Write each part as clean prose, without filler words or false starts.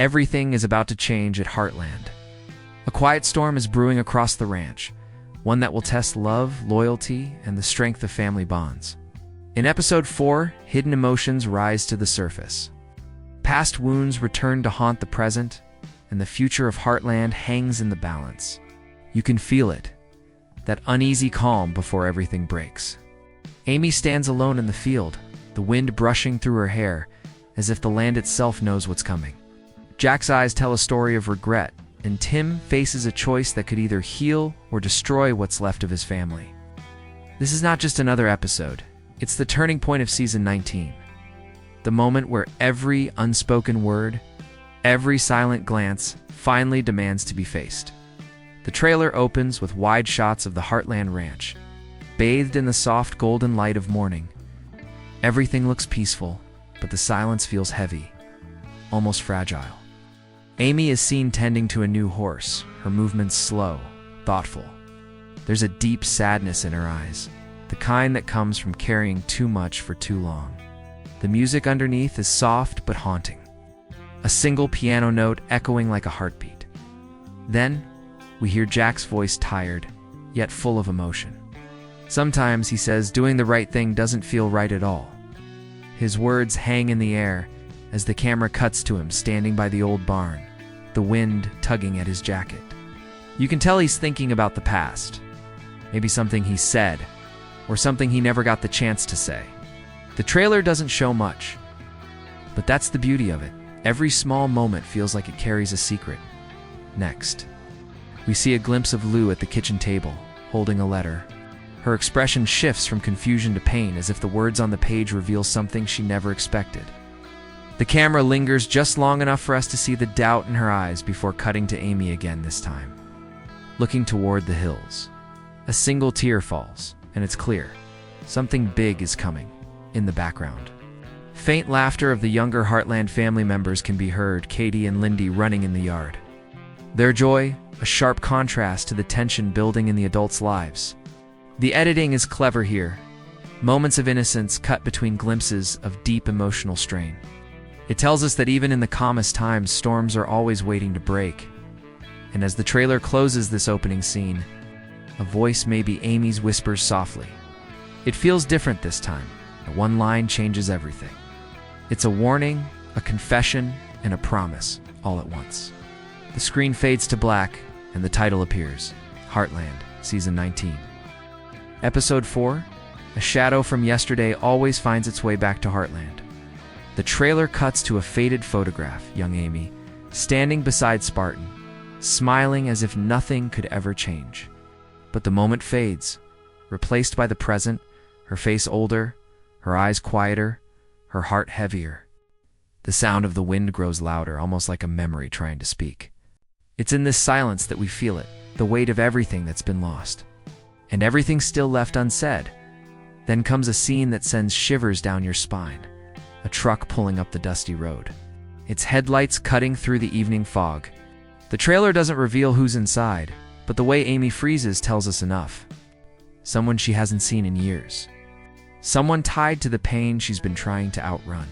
everything is about to change at Heartland. A quiet storm is brewing across the ranch, one that will test love, loyalty, and the strength of family bonds. In Episode 4, hidden emotions rise to the surface. Past wounds return to haunt the present, and the future of Heartland hangs in the balance. You can feel it, that uneasy calm before everything breaks. Amy stands alone in the field, the wind brushing through her hair, as if the land itself knows what's coming. Jack's eyes tell a story of regret, and Tim faces a choice that could either heal or destroy what's left of his family. This is not just another episode, it's the turning point of Season 19. The moment where every unspoken word, every silent glance finally demands to be faced. The trailer opens with wide shots of the Heartland Ranch, bathed in the soft golden light of morning. Everything looks peaceful, but the silence feels heavy, almost fragile. Amy is seen tending to a new horse, her movements slow, thoughtful. There's a deep sadness in her eyes, the kind that comes from carrying too much for too long. The music underneath is soft but haunting, a single piano note echoing like a heartbeat. Then, we hear Jack's voice, tired, yet full of emotion. Sometimes, he says, doing the right thing doesn't feel right at all. His words hang in the air as the camera cuts to him standing by the old barn, the wind tugging at his jacket. You can tell he's thinking about the past, maybe something he said, or something he never got the chance to say. The trailer doesn't show much, but that's the beauty of it. Every small moment feels like it carries a secret. Next, we see a glimpse of Lou at the kitchen table, holding a letter. Her expression shifts from confusion to pain, as if the words on the page reveal something she never expected. The camera lingers just long enough for us to see the doubt in her eyes before cutting to Amy again this time, looking toward the hills. A single tear falls, and it's clear. Something big is coming. In the background, faint laughter of the younger Heartland family members can be heard, Katie and Lindy running in the yard. Their joy, a sharp contrast to the tension building in the adults' lives. The editing is clever here. Moments of innocence cut between glimpses of deep emotional strain. It tells us that even in the calmest times, storms are always waiting to break. And as the trailer closes this opening scene, a voice, maybe Amy's, whispers softly. It feels different this time. One line changes everything. It's a warning, a confession, and a promise, all at once. The screen fades to black, and the title appears, Heartland, Season 19. Episode 4, A Shadow from Yesterday always finds its way back to Heartland. The trailer cuts to a faded photograph, young Amy, standing beside Spartan, smiling as if nothing could ever change. But the moment fades, replaced by the present, her face older, her eyes quieter, her heart heavier. The sound of the wind grows louder, almost like a memory trying to speak. It's in this silence that we feel it, the weight of everything that's been lost. And everything still left unsaid. Then comes a scene that sends shivers down your spine. A truck pulling up the dusty road, its headlights cutting through the evening fog. The trailer doesn't reveal who's inside, but the way Amy freezes tells us enough. Someone she hasn't seen in years. Someone tied to the pain she's been trying to outrun.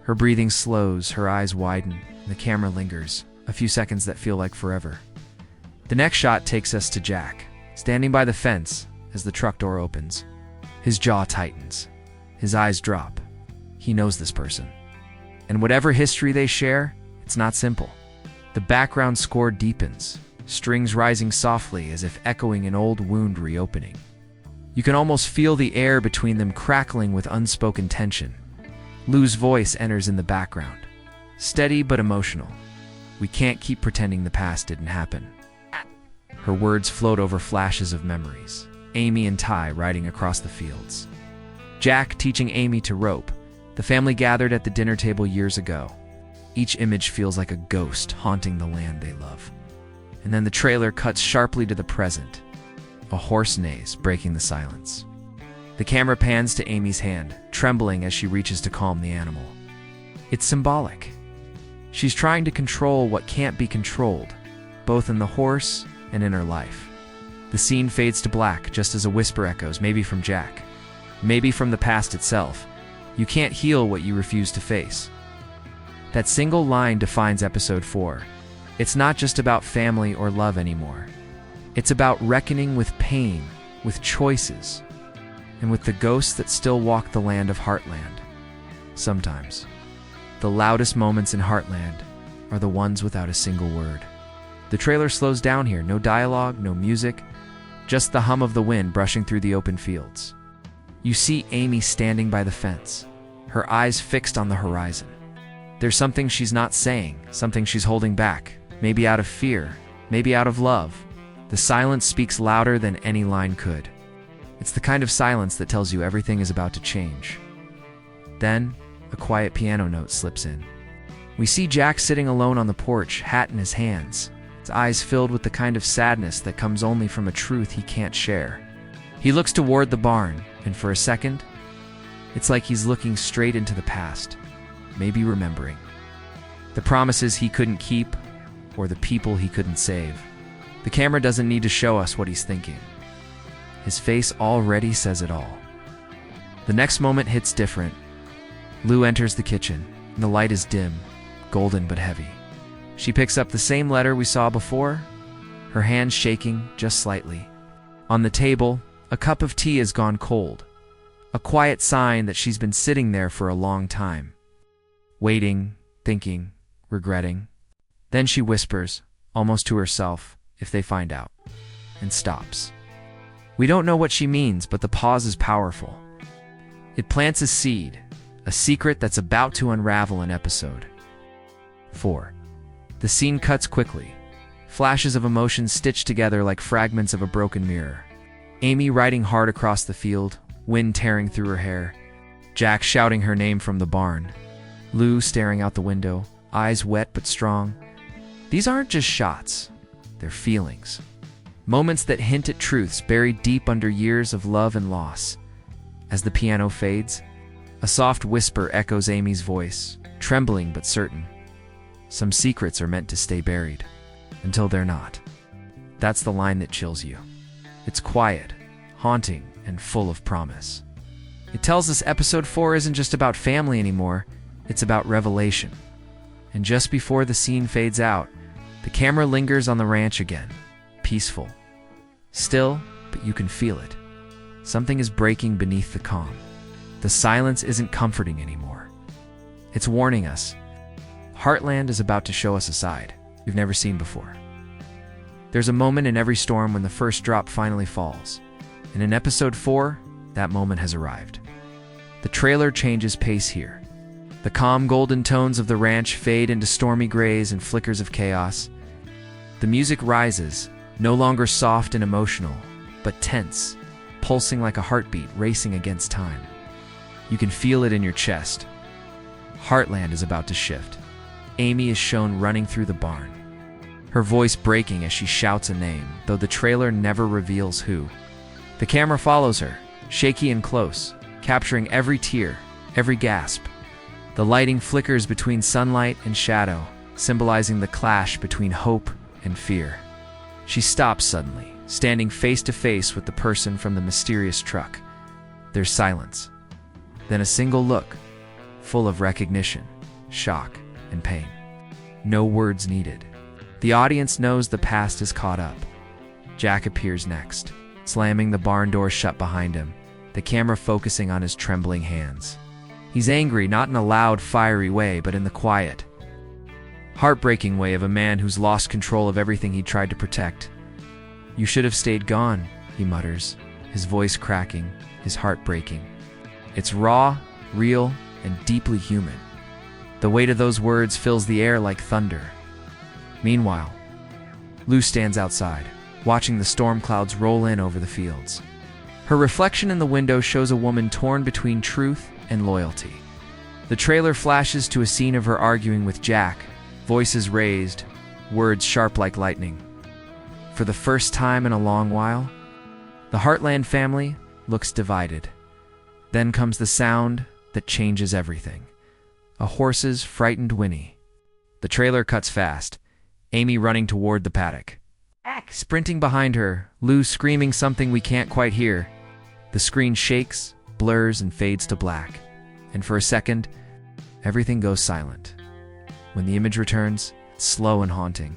Her breathing slows, her eyes widen, and the camera lingers, a few seconds that feel like forever. The next shot takes us to Jack, standing by the fence as the truck door opens. His jaw tightens. His eyes drop. He knows this person. And whatever history they share, it's not simple. The background score deepens, strings rising softly as if echoing an old wound reopening. You can almost feel the air between them crackling with unspoken tension. Lou's voice enters in the background, steady but emotional. We can't keep pretending the past didn't happen. Her words float over flashes of memories. Amy and Ty riding across the fields. Jack teaching Amy to rope. The family gathered at the dinner table years ago. Each image feels like a ghost haunting the land they love. And then the trailer cuts sharply to the present. A horse neighs, breaking the silence. The camera pans to Amy's hand, trembling as she reaches to calm the animal. It's symbolic. She's trying to control what can't be controlled, both in the horse and in her life. The scene fades to black just as a whisper echoes, maybe from Jack, maybe from the past itself. You can't heal what you refuse to face. That single line defines episode 4. It's not just about family or love anymore. It's about reckoning with pain, with choices, and with the ghosts that still walk the land of Heartland. Sometimes, the loudest moments in Heartland are the ones without a single word. The trailer slows down here, no dialogue, no music, just the hum of the wind brushing through the open fields. You see Amy standing by the fence, her eyes fixed on the horizon. There's something she's not saying, something she's holding back, maybe out of fear, maybe out of love. The silence speaks louder than any line could. It's the kind of silence that tells you everything is about to change. Then, a quiet piano note slips in. We see Jack sitting alone on the porch, hat in his hands, his eyes filled with the kind of sadness that comes only from a truth he can't share. He looks toward the barn, and for a second, it's like he's looking straight into the past, maybe remembering the promises he couldn't keep or the people he couldn't save. The camera doesn't need to show us what he's thinking. His face already says it all. The next moment hits different. Lou enters the kitchen, and the light is dim, golden but heavy. She picks up the same letter we saw before, her hand shaking just slightly. On the table, a cup of tea has gone cold, a quiet sign that she's been sitting there for a long time. Waiting, thinking, regretting. Then she whispers, almost to herself, if they find out, and stops. We don't know what she means, but the pause is powerful. It plants a seed, a secret that's about to unravel in episode 4. The scene cuts quickly, flashes of emotion stitched together like fragments of a broken mirror. Amy riding hard across the field, wind tearing through her hair. Jack shouting her name from the barn. Lou staring out the window, eyes wet but strong. These aren't just shots, they're feelings. Moments that hint at truths buried deep under years of love and loss. As the piano fades, a soft whisper echoes Amy's voice, trembling but certain. Some secrets are meant to stay buried, until they're not. That's the line that chills you. It's quiet, haunting, and full of promise. It tells us episode 4 isn't just about family anymore, it's about revelation. And just before the scene fades out, the camera lingers on the ranch again, peaceful. Still, but you can feel it. Something is breaking beneath the calm. The silence isn't comforting anymore. It's warning us. Heartland is about to show us a side we've never seen before. There's a moment in every storm when the first drop finally falls. And in episode 4, that moment has arrived. The trailer changes pace here. The calm golden tones of the ranch fade into stormy grays and flickers of chaos. The music rises, no longer soft and emotional, but tense, pulsing like a heartbeat racing against time. You can feel it in your chest. Heartland is about to shift. Amy is shown running through the barn, her voice breaking as she shouts a name, though the trailer never reveals who. The camera follows her, shaky and close, capturing every tear, every gasp. The lighting flickers between sunlight and shadow, symbolizing the clash between hope and fear. She stops suddenly, standing face to face with the person from the mysterious truck. There's silence. Then a single look, full of recognition, shock, and pain. No words needed. The audience knows the past is caught up. Jack appears next, slamming the barn door shut behind him, the camera focusing on his trembling hands. He's angry, not in a loud, fiery way, but in the quiet, heartbreaking way of a man who's lost control of everything he tried to protect. "You should have stayed gone," he mutters, his voice cracking, his heart breaking. It's raw, real, and deeply human. The weight of those words fills the air like thunder. Meanwhile, Lou stands outside, watching the storm clouds roll in over the fields. Her reflection in the window shows a woman torn between truth and loyalty. The trailer flashes to a scene of her arguing with Jack, voices raised, words sharp like lightning. For the first time in a long while, the Heartland family looks divided. Then comes the sound that changes everything. A horse's frightened whinny. The trailer cuts fast, Amy running toward the paddock. Sprinting behind her, Lou screaming something we can't quite hear. The screen shakes, blurs, and fades to black. And for a second, everything goes silent. When the image returns, it's slow and haunting.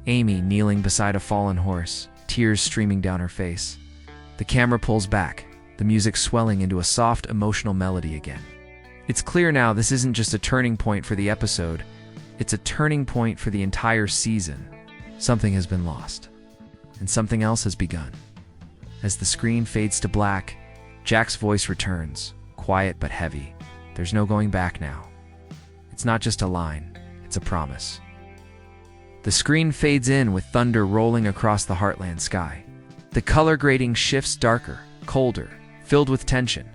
Amy kneeling beside a fallen horse, tears streaming down her face. The camera pulls back, the music swelling into a soft, emotional melody again. It's clear now this isn't just a turning point for the episode, it's a turning point for the entire season. Something has been lost, and something else has begun. As the screen fades to black, Jack's voice returns, quiet but heavy. There's no going back now. It's not just a line, it's a promise. The screen fades in with thunder rolling across the Heartland sky. The color grading shifts darker, colder, filled with tension.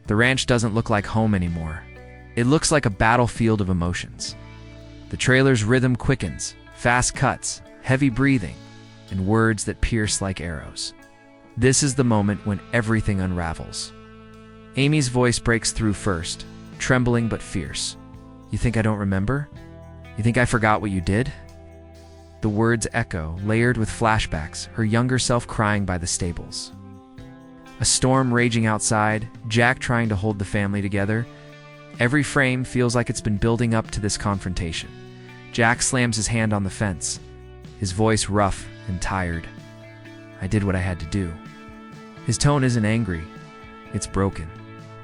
The ranch doesn't look like home anymore. It looks like a battlefield of emotions. The trailer's rhythm quickens, fast cuts, heavy breathing, and words that pierce like arrows. This is the moment when everything unravels. Amy's voice breaks through first, trembling but fierce. "You think I don't remember? You think I forgot what you did?" The words echo, layered with flashbacks, her younger self crying by the stables. A storm raging outside, Jack trying to hold the family together. Every frame feels like it's been building up to this confrontation. Jack slams his hand on the fence, his voice rough and tired. "I did what I had to do." His tone isn't angry, it's broken.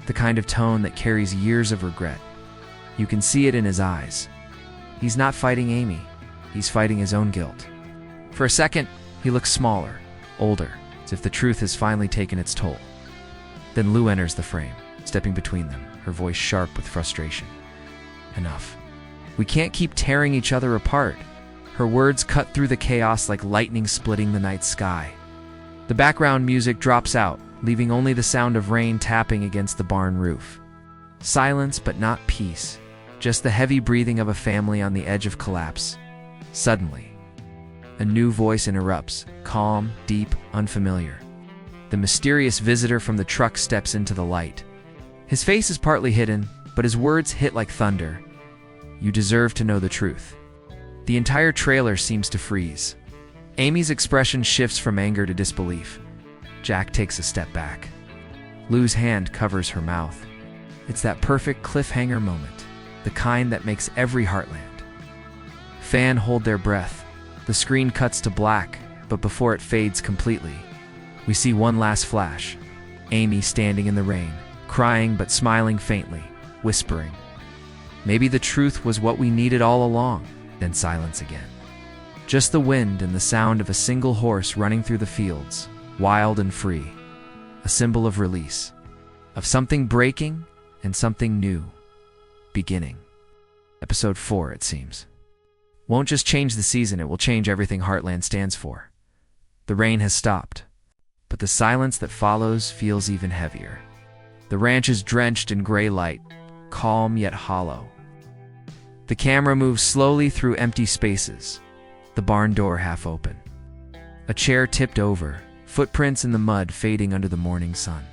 The kind of tone that carries years of regret. You can see it in his eyes. He's not fighting Amy, he's fighting his own guilt. For a second, he looks smaller, older, as if the truth has finally taken its toll. Then Lou enters the frame, stepping between them, her voice sharp with frustration. "Enough. We can't keep tearing each other apart." Her words cut through the chaos like lightning splitting the night sky. The background music drops out, leaving only the sound of rain tapping against the barn roof. Silence, but not peace. Just the heavy breathing of a family on the edge of collapse. Suddenly, a new voice interrupts, calm, deep, unfamiliar. The mysterious visitor from the truck steps into the light. His face is partly hidden, but his words hit like thunder. "You deserve to know the truth." The entire trailer seems to freeze. Amy's expression shifts from anger to disbelief. Jack takes a step back. Lou's hand covers her mouth. It's that perfect cliffhanger moment, the kind that makes every Heartland fan hold their breath. The screen cuts to black, but before it fades completely, we see one last flash. Amy standing in the rain, crying but smiling faintly, whispering, "Maybe the truth was what we needed all along." Then silence again. Just the wind and the sound of a single horse running through the fields, wild and free. A symbol of release, of something breaking and something new beginning. Episode 4, it seems, won't just change the season, it will change everything Heartland stands for. The rain has stopped, but the silence that follows feels even heavier. The ranch is drenched in gray light, calm yet hollow. The camera moves slowly through empty spaces, the barn door half open. A chair tipped over, footprints in the mud fading under the morning sun.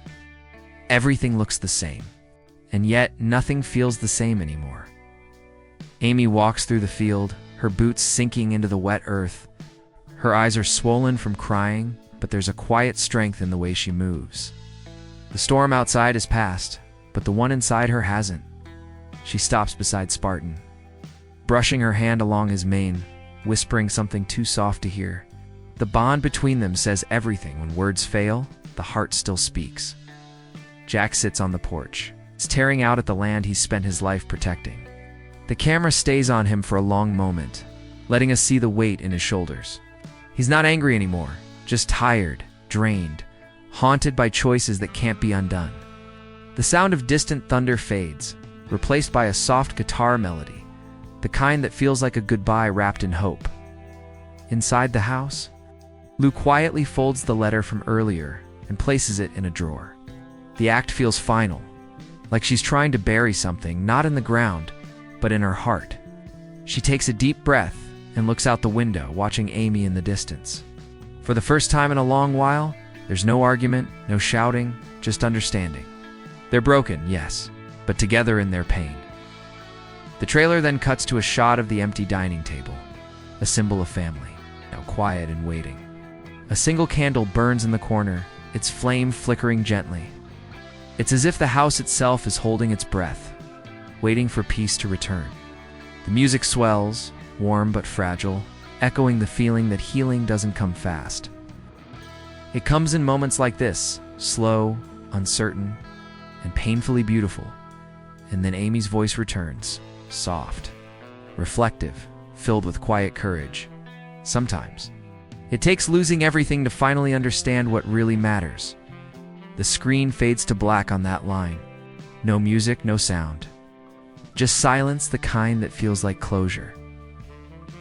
Everything looks the same, and yet nothing feels the same anymore. Amy walks through the field, her boots sinking into the wet earth. Her eyes are swollen from crying, but there's a quiet strength in the way she moves. The storm outside has passed, but the one inside her hasn't. She stops beside Spartan, brushing her hand along his mane, whispering something too soft to hear. The bond between them says everything. When words fail, the heart still speaks. Jack sits on the porch, staring out at the land he's spent his life protecting. The camera stays on him for a long moment, letting us see the weight in his shoulders. He's not angry anymore, just tired, drained, haunted by choices that can't be undone. The sound of distant thunder fades, replaced by a soft guitar melody, the kind that feels like a goodbye wrapped in hope. Inside the house, Lou quietly folds the letter from earlier and places it in a drawer. The act feels final, like she's trying to bury something, not in the ground, but in her heart. She takes a deep breath and looks out the window, watching Amy in the distance. For the first time in a long while, there's no argument, no shouting, just understanding. They're broken, yes, but together in their pain. The trailer then cuts to a shot of the empty dining table, a symbol of family, now quiet and waiting. A single candle burns in the corner, its flame flickering gently. It's as if the house itself is holding its breath, waiting for peace to return. The music swells, warm but fragile, echoing the feeling that healing doesn't come fast. It comes in moments like this, slow, uncertain, and painfully beautiful. And then Amy's voice returns, soft, reflective, filled with quiet courage. Sometimes, it takes losing everything to finally understand what really matters. The screen fades to black on that line. No music, no sound. Just silence, the kind that feels like closure.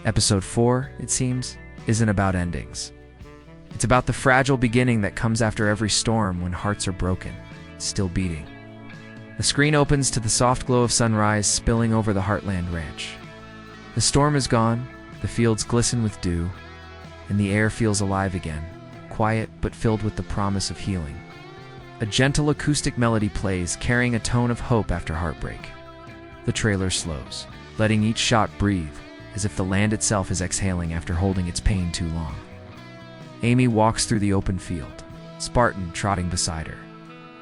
Episode 4, it seems, isn't about endings. It's about the fragile beginning that comes after every storm when hearts are broken, still beating. The screen opens to the soft glow of sunrise spilling over the Heartland ranch. The storm is gone, the fields glisten with dew, and the air feels alive again, quiet but filled with the promise of healing. A gentle acoustic melody plays, carrying a tone of hope after heartbreak. The trailer slows, letting each shot breathe, as if the land itself is exhaling after holding its pain too long. Amy walks through the open field, Spartan trotting beside her.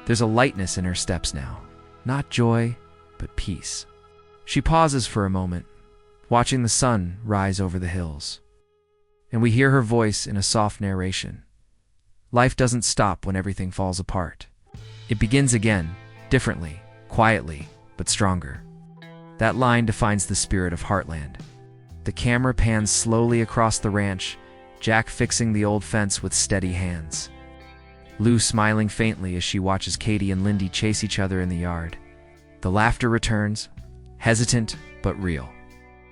There's a lightness in her steps now, not joy, but peace. She pauses for a moment, watching the sun rise over the hills. And we hear her voice in a soft narration. Life doesn't stop when everything falls apart. It begins again, differently, quietly, but stronger. That line defines the spirit of Heartland. The camera pans slowly across the ranch, Jack fixing the old fence with steady hands. Lou smiling faintly as she watches Katie and Lindy chase each other in the yard. The laughter returns, hesitant but real.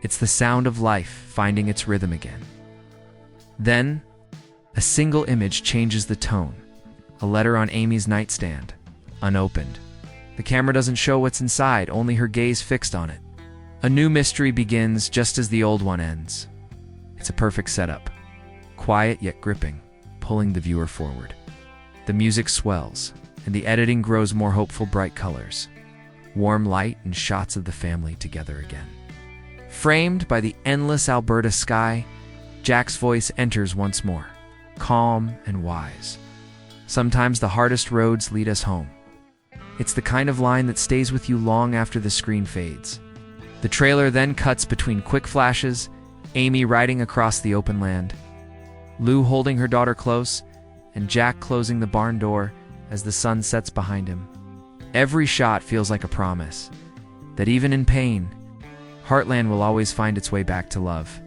It's the sound of life finding its rhythm again. Then, a single image changes the tone. A letter on Amy's nightstand, unopened. The camera doesn't show what's inside, only her gaze fixed on it. A new mystery begins just as the old one ends. It's a perfect setup. Quiet yet gripping, pulling the viewer forward. The music swells, and the editing grows more hopeful, bright colors. Warm light and shots of the family together again. Framed by the endless Alberta sky, Jack's voice enters once more, calm and wise. Sometimes the hardest roads lead us home. It's the kind of line that stays with you long after the screen fades. The trailer then cuts between quick flashes, Amy riding across the open land, Lou holding her daughter close, and Jack closing the barn door as the sun sets behind him. Every shot feels like a promise that even in pain, Heartland will always find its way back to love.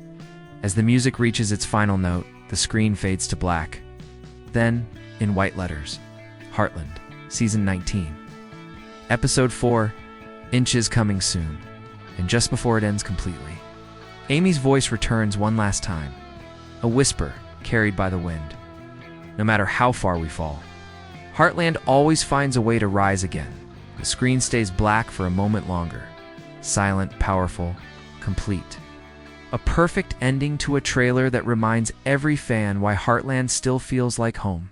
As the music reaches its final note, the screen fades to black. Then, in white letters, Heartland, Season 19. Episode 4, Inches coming soon. And just before it ends completely, Amy's voice returns one last time, a whisper carried by the wind. No matter how far we fall, Heartland always finds a way to rise again. The screen stays black for a moment longer, silent, powerful, complete. A perfect ending to a trailer that reminds every fan why Heartland still feels like home.